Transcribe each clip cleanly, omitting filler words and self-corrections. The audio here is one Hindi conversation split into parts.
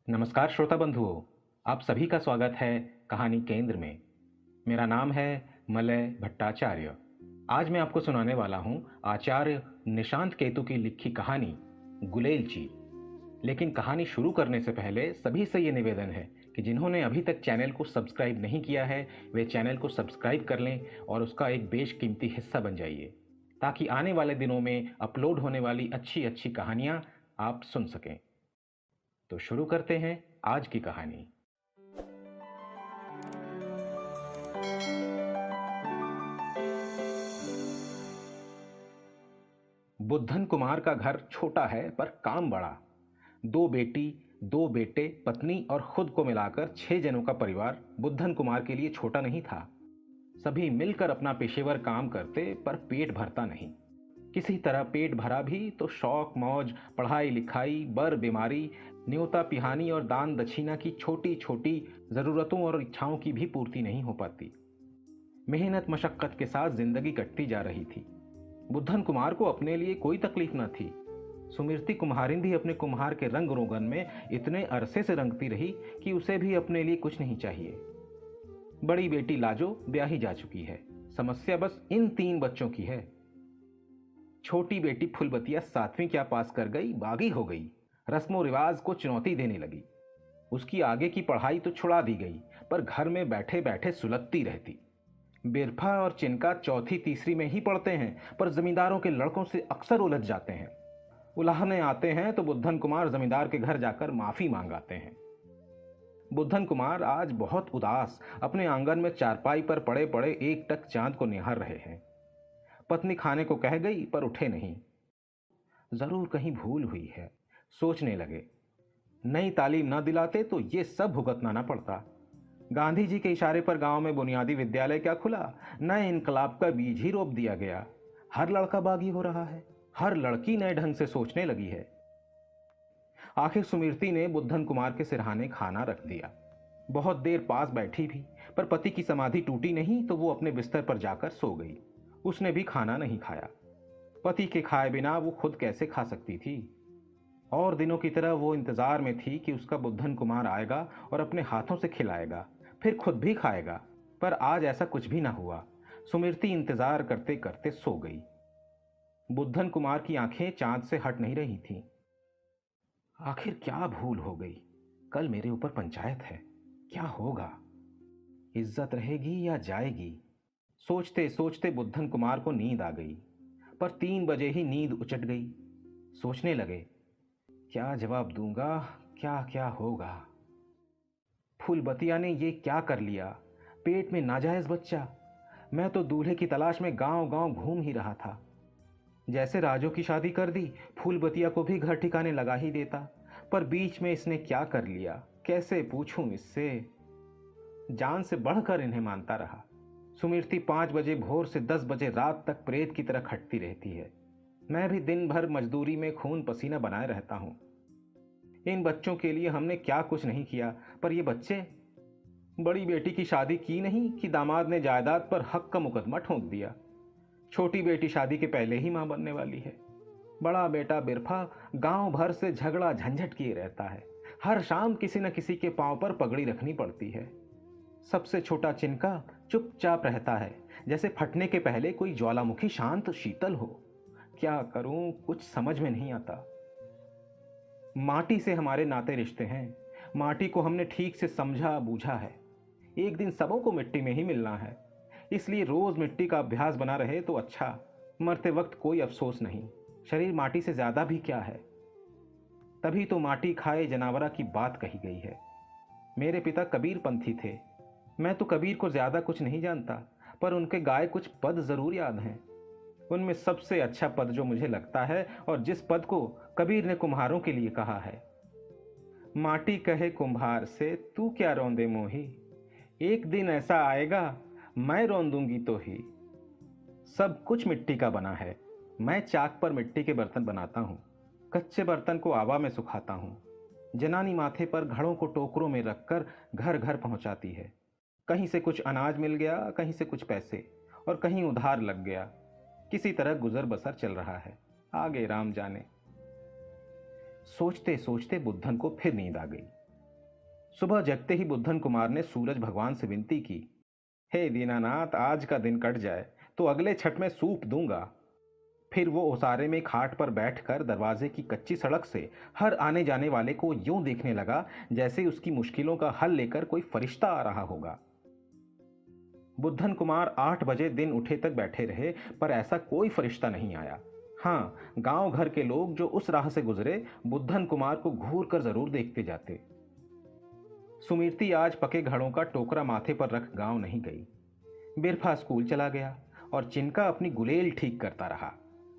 नमस्कार श्रोता बंधुओं, आप सभी का स्वागत है कहानी केंद्र में। मेरा नाम है मलय भट्टाचार्य। आज मैं आपको सुनाने वाला हूँ आचार्य निशांत केतु की लिखी कहानी गुलेलची। लेकिन कहानी शुरू करने से पहले सभी से ये निवेदन है कि जिन्होंने अभी तक चैनल को सब्सक्राइब नहीं किया है वे चैनल को सब्सक्राइब कर लें और उसका एक बेशकीमती हिस्सा बन जाइए, ताकि आने वाले दिनों में अपलोड होने वाली अच्छी अच्छी कहानियाँ आप सुन सकें। तो शुरू करते हैं आज की कहानी। बुद्धन कुमार का घर छोटा है पर काम बड़ा। 2 बेटी, 2 बेटे, पत्नी और खुद को मिलाकर 6 जनों का परिवार बुद्धन कुमार के लिए छोटा नहीं था। सभी मिलकर अपना पेशेवर काम करते पर पेट भरता नहीं। किसी तरह पेट भरा भी तो शौक मौज, पढ़ाई लिखाई, बर बीमारी, न्योता पिहानी और दान दक्षिणा की छोटी छोटी ज़रूरतों और इच्छाओं की भी पूर्ति नहीं हो पाती। मेहनत मशक्क़त के साथ जिंदगी कटती जा रही थी। बुद्धन कुमार को अपने लिए कोई तकलीफ न थी। सुमिरती कुम्हारिंदी अपने कुम्हार के रंग रोगन में इतने अरसे से रंगती रही कि उसे भी अपने लिए कुछ नहीं चाहिए। बड़ी बेटी लाजो ब्याही जा चुकी है। समस्या बस इन 3 बच्चों की है। छोटी बेटी फुलबतिया 7वीं क्या पास कर गई, बागी हो गई, रस्मों रिवाज को चुनौती देने लगी। उसकी आगे की पढ़ाई तो छुड़ा दी गई, पर घर में बैठे बैठे सुलगती रहती। बिरफा और चिनका चौथी तीसरी में ही पढ़ते हैं, पर जमींदारों के लड़कों से अक्सर उलझ जाते हैं। उलाहने आते हैं तो बुद्धन कुमार जमींदार के घर जाकर माफी मांग आते हैं। बुद्धन कुमार आज बहुत उदास अपने आंगन में चारपाई पर पड़े पड़े एक टक चांद को निहार रहे हैं। पत्नी खाने को कह गई पर उठे नहीं। जरूर कहीं भूल हुई है, सोचने लगे। नई तालीम न दिलाते तो ये सब भुगतना ना पड़ता। गांधी जी के इशारे पर गांव में बुनियादी विद्यालय क्या खुला, नए इनकलाब का बीज ही रोप दिया गया। हर लड़का बागी हो रहा है, हर लड़की नए ढंग से सोचने लगी है। आखिर सुमिरती ने बुद्धन कुमार के सिरहाने खाना रख दिया। बहुत देर पास बैठी भी, पर पति की समाधि टूटी नहीं तो वो अपने बिस्तर पर जाकर सो गई। उसने भी खाना नहीं खाया। पति के खाए बिना वो खुद कैसे खा सकती थी। और दिनों की तरह वो इंतजार में थी कि उसका बुद्धन कुमार आएगा और अपने हाथों से खिलाएगा, फिर खुद भी खाएगा। पर आज ऐसा कुछ भी ना हुआ। सुमिरती इंतजार करते करते सो गई। बुद्धन कुमार की आंखें चांद से हट नहीं रही थीं। आखिर क्या भूल हो गई? कल मेरे ऊपर पंचायत है, क्या होगा? इज्जत रहेगी या जाएगी? सोचते सोचते बुद्धन कुमार को नींद आ गई, पर 3 बजे ही नींद उचट गई। सोचने लगे, क्या जवाब दूंगा, क्या क्या होगा। फूलबतिया ने ये क्या कर लिया? पेट में नाजायज बच्चा। मैं तो दूल्हे की तलाश में गांव गांव घूम ही रहा था। जैसे राजू की शादी कर दी, फूलबतिया को भी घर ठिकाने लगा ही देता। पर बीच में इसने क्या कर लिया, कैसे पूछूं इससे। जान से बढ़कर इन्हें मानता रहा। सुमिरती 5 बजे भोर से 10 बजे रात तक प्रेत की तरह खटती रहती है। मैं भी दिन भर मजदूरी में खून पसीना बनाए रहता हूं। इन बच्चों के लिए हमने क्या कुछ नहीं किया, पर ये बच्चे। बड़ी बेटी की शादी की नहीं कि दामाद ने जायदाद पर हक का मुकदमा ठोक दिया। छोटी बेटी शादी के पहले ही मां बनने वाली है। बड़ा बेटा बिरफा गांव भर से झगड़ा झंझट किए रहता है। हर शाम किसी न किसी के पांव पर पगड़ी रखनी पड़ती है। सबसे छोटा चिनका चुपचाप रहता है, जैसे फटने के पहले कोई ज्वालामुखी शांत शीतल हो। क्या करूं, कुछ समझ में नहीं आता। माटी से हमारे नाते रिश्ते हैं। माटी को हमने ठीक से समझा बूझा है। एक दिन सबों को मिट्टी में ही मिलना है, इसलिए रोज मिट्टी का अभ्यास बना रहे तो अच्छा। मरते वक्त कोई अफसोस नहीं। शरीर माटी से ज्यादा भी क्या है। तभी तो माटी खाए जानवरा की बात कही गई है। मेरे पिता कबीर पंथी थे। मैं तो कबीर को ज्यादा कुछ नहीं जानता, पर उनके गाए कुछ पद जरूर याद हैं। उनमें सबसे अच्छा पद जो मुझे लगता है और जिस पद को कबीर ने कुम्हारों के लिए कहा है, माटी कहे कुम्हार से तू क्या रौंदे मोही, एक दिन ऐसा आएगा मैं रौंदूंगी तो ही। सब कुछ मिट्टी का बना है। मैं चाक पर मिट्टी के बर्तन बनाता हूँ, कच्चे बर्तन को आवा में सुखाता हूँ। जनानी माथे पर घड़ों को टोकरों में रखकर घर घर पहुंचाती है। कहीं से कुछ अनाज मिल गया, कहीं से कुछ पैसे, और कहीं उधार लग गया। किसी तरह गुजर बसर चल रहा है, आगे राम जाने। सोचते सोचते बुद्धन को फिर नींद आ गई। सुबह जगते ही बुद्धन कुमार ने सूरज भगवान से विनती की, हे दीनानाथ, आज का दिन कट जाए तो अगले छठ में सूप दूंगा। फिर वो ओसारे में खाट पर बैठकर दरवाजे की कच्ची सड़क से हर आने जाने वाले को यूं देखने लगा जैसे उसकी मुश्किलों का हल लेकर कोई फरिश्ता आ रहा होगा। बुद्धन कुमार 8 बजे दिन उठे तक बैठे रहे, पर ऐसा कोई फरिश्ता नहीं आया। हाँ, गांव घर के लोग जो उस राह से गुजरे बुद्धन कुमार को घूर कर जरूर देखते जाते। सुमीरती आज पके घड़ों का टोकरा माथे पर रख गांव नहीं गई। बिरफा स्कूल चला गया और चिनका अपनी गुलेल ठीक करता रहा।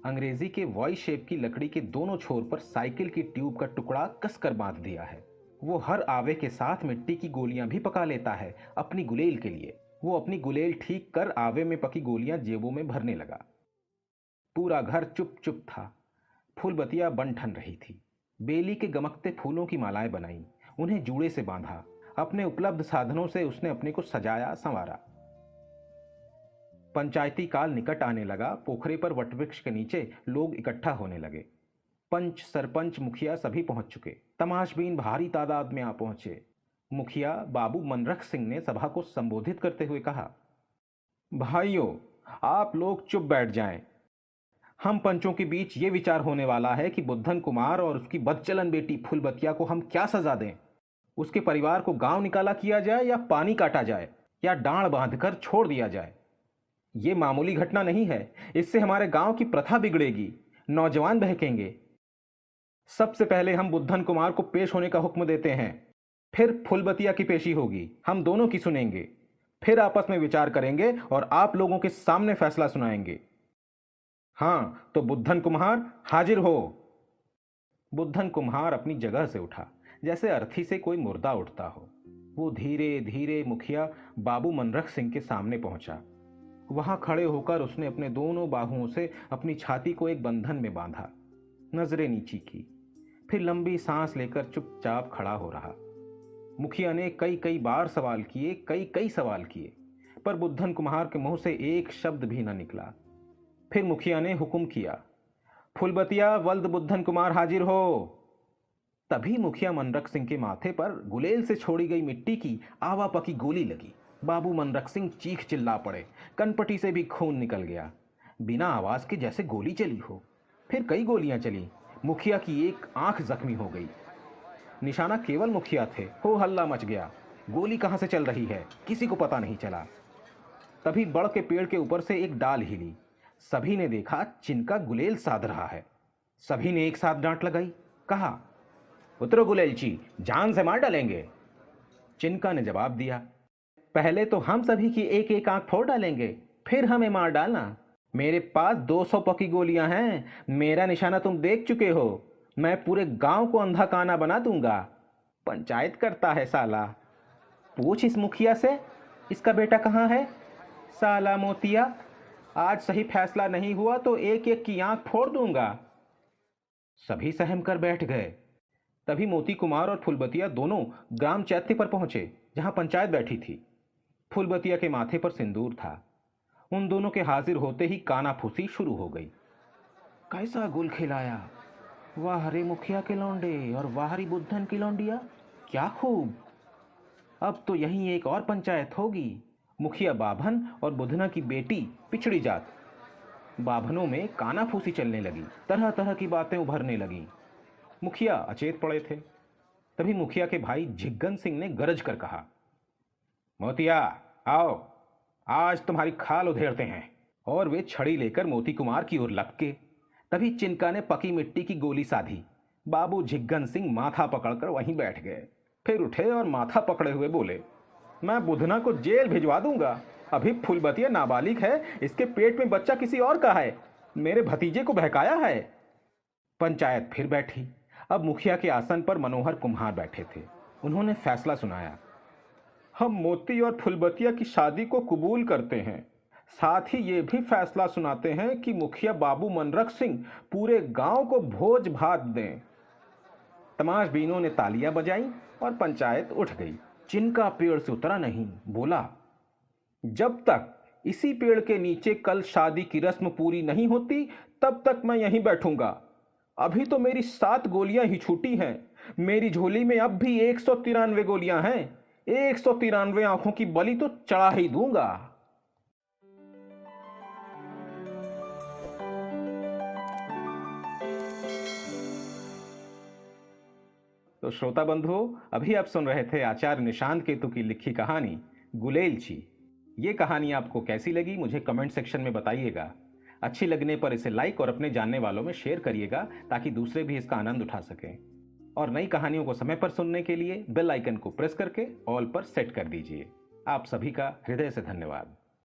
अंग्रेजी के वॉई शेप की लकड़ी के दोनों छोर पर साइकिल की ट्यूब का टुकड़ा कसकर बांध दिया है। वो हर आवे के साथ मिट्टी की गोलियां भी पका लेता है अपनी गुलेल के लिए। वो अपनी गुलेल ठीक कर आवे में पकी गोलियां जेबों में भरने लगा। पूरा घर चुप चुप था। फूलबतिया बन ठन रही थी। बेली के गमकते फूलों की मालाएं बनाई, उन्हें जूड़े से बांधा। अपने उपलब्ध साधनों से उसने अपने को सजाया संवारा। पंचायती काल निकट आने लगा। पोखरे पर वटवृक्ष के नीचे लोग इकट्ठा होने लगे। पंच, सरपंच, मुखिया सभी पहुंच चुके। तमाशबीन भारी तादाद में आ पहुंचे। मुखिया बाबू मनरख सिंह ने सभा को संबोधित करते हुए कहा, भाइयों, आप लोग चुप बैठ जाएं। हम पंचों के बीच ये विचार होने वाला है कि बुद्धन कुमार और उसकी बदचलन बेटी फूलबतिया को हम क्या सजा दें। उसके परिवार को गांव निकाला किया जाए या पानी काटा जाए या डांड बांधकर छोड़ दिया जाए। ये मामूली घटना नहीं है, इससे हमारे गांव की प्रथा बिगड़ेगी, नौजवान बहकेंगे। सबसे पहले हम बुद्धन कुमार को पेश होने का हुक्म देते हैं, फिर फूलबतिया की पेशी होगी। हम दोनों की सुनेंगे, फिर आपस में विचार करेंगे और आप लोगों के सामने फैसला सुनाएंगे। हाँ, तो बुद्धन कुम्हार हाजिर हो। बुद्धन कुम्हार अपनी जगह से उठा जैसे अर्थी से कोई मुर्दा उठता हो। वो धीरे धीरे मुखिया बाबू मनरख सिंह के सामने पहुंचा। वहां खड़े होकर उसने अपने दोनों बाहुओं से अपनी छाती को एक बंधन में बांधा, नजरें नीची की, फिर लंबी सांस लेकर चुपचाप खड़ा हो रहा। मुखिया ने कई कई बार सवाल किए, कई कई सवाल किए, पर बुद्धन कुम्हार के मुंह से एक शब्द भी न निकला। फिर मुखिया ने हुक्म किया, फूलबतिया वल्द बुद्धन कुमार हाजिर हो। तभी मुखिया मनरख सिंह के माथे पर गुलेल से छोड़ी गई मिट्टी की आवा पकी गोली लगी। बाबू मनरख सिंह चीख चिल्ला पड़े। कनपटी से भी खून निकल गया, बिना आवाज के जैसे गोली चली हो। फिर कई गोलियां चली। मुखिया की एक आंख जख्मी हो गई। निशाना केवल मुखिया थे। हो हल्ला मच गया। गोली कहां से चल रही है किसी को पता नहीं चला। तभी बड़ के पेड़ के ऊपर से एक डाल हिली। सभी ने देखा चिनका गुलेल साध रहा है। सभी ने एक साथ डांट लगाई, कहा, उतरो गुलेलची, जान से मार डालेंगे। चिनका ने जवाब दिया, पहले तो हम सभी की एक एक आंख फोड़ डालेंगे, फिर हमें मार डालना। मेरे पास 200 पकी गोलियां हैं। मेरा निशाना तुम देख चुके हो। मैं पूरे गांव को अंधा काना बना दूंगा। पंचायत करता है साला। पूछ इस मुखिया से, इसका बेटा कहाँ है। साला मोतिया, आज सही फैसला नहीं हुआ तो एक एक की आंख फोड़ दूंगा। सभी सहम कर बैठ गए। तभी मोती कुमार और फूलबतिया दोनों ग्राम चैत्य पर पहुंचे, जहां पंचायत बैठी थी। फूलबतिया के माथे पर सिंदूर था। उन दोनों के हाजिर होते ही कानाफूसी शुरू हो गई। कैसा गुल खिलाया, वाह रे मुखिया के लौंडे और वाह री बुद्धन की लौंडिया, क्या खूब। अब तो यहीं एक और पंचायत होगी। मुखिया बाभन और बुधना की बेटी पिछड़ी जात। बाभनों में कानाफूसी चलने लगी, तरह तरह की बातें उभरने लगी। मुखिया अचेत पड़े थे। तभी मुखिया के भाई झिग्गन सिंह ने गरज कर कहा, मोतिया आओ, आज तुम्हारी खाल उधेड़ते हैं। और वे छड़ी लेकर मोती कुमार की ओर लपके। तभी चिनका ने पकी मिट्टी की गोली साधी। बाबू झिग्गन सिंह माथा पकड़कर वहीं बैठ गए। फिर उठे और माथा पकड़े हुए बोले, मैं बुधना को जेल भिजवा दूंगा। अभी फूलबतिया नाबालिग है, इसके पेट में बच्चा किसी और का है। मेरे भतीजे को बहकाया है। पंचायत फिर बैठी। अब मुखिया के आसन पर मनोहर कुम्हार बैठे थे। उन्होंने फैसला सुनाया, हम मोती और फूलबतिया की शादी को कबूल करते हैं। साथ ही ये भी फैसला सुनाते हैं कि मुखिया बाबू मनरख सिंह पूरे गांव को भोज भात दें। तमाशबीनों ने तालियां बजाई और पंचायत उठ गई। चिनका पेड़ से उतरा नहीं, बोला, जब तक इसी पेड़ के नीचे कल शादी की रस्म पूरी नहीं होती तब तक मैं यहीं बैठूंगा। अभी तो मेरी 7 गोलियां ही छूटी हैं। मेरी झोली में अब भी 193 गोलियां हैं। 193 आंखों की बलि तो चढ़ा ही दूंगा। तो श्रोता बंधुओं, अभी आप सुन रहे थे आचार्य निशांत केतु की लिखी कहानी गुलेलची। ये कहानी आपको कैसी लगी मुझे कमेंट सेक्शन में बताइएगा। अच्छी लगने पर इसे लाइक और अपने जानने वालों में शेयर करिएगा ताकि दूसरे भी इसका आनंद उठा सकें। और नई कहानियों को समय पर सुनने के लिए बेल आइकन को प्रेस करके ऑल पर सेट कर दीजिए। आप सभी का हृदय से धन्यवाद।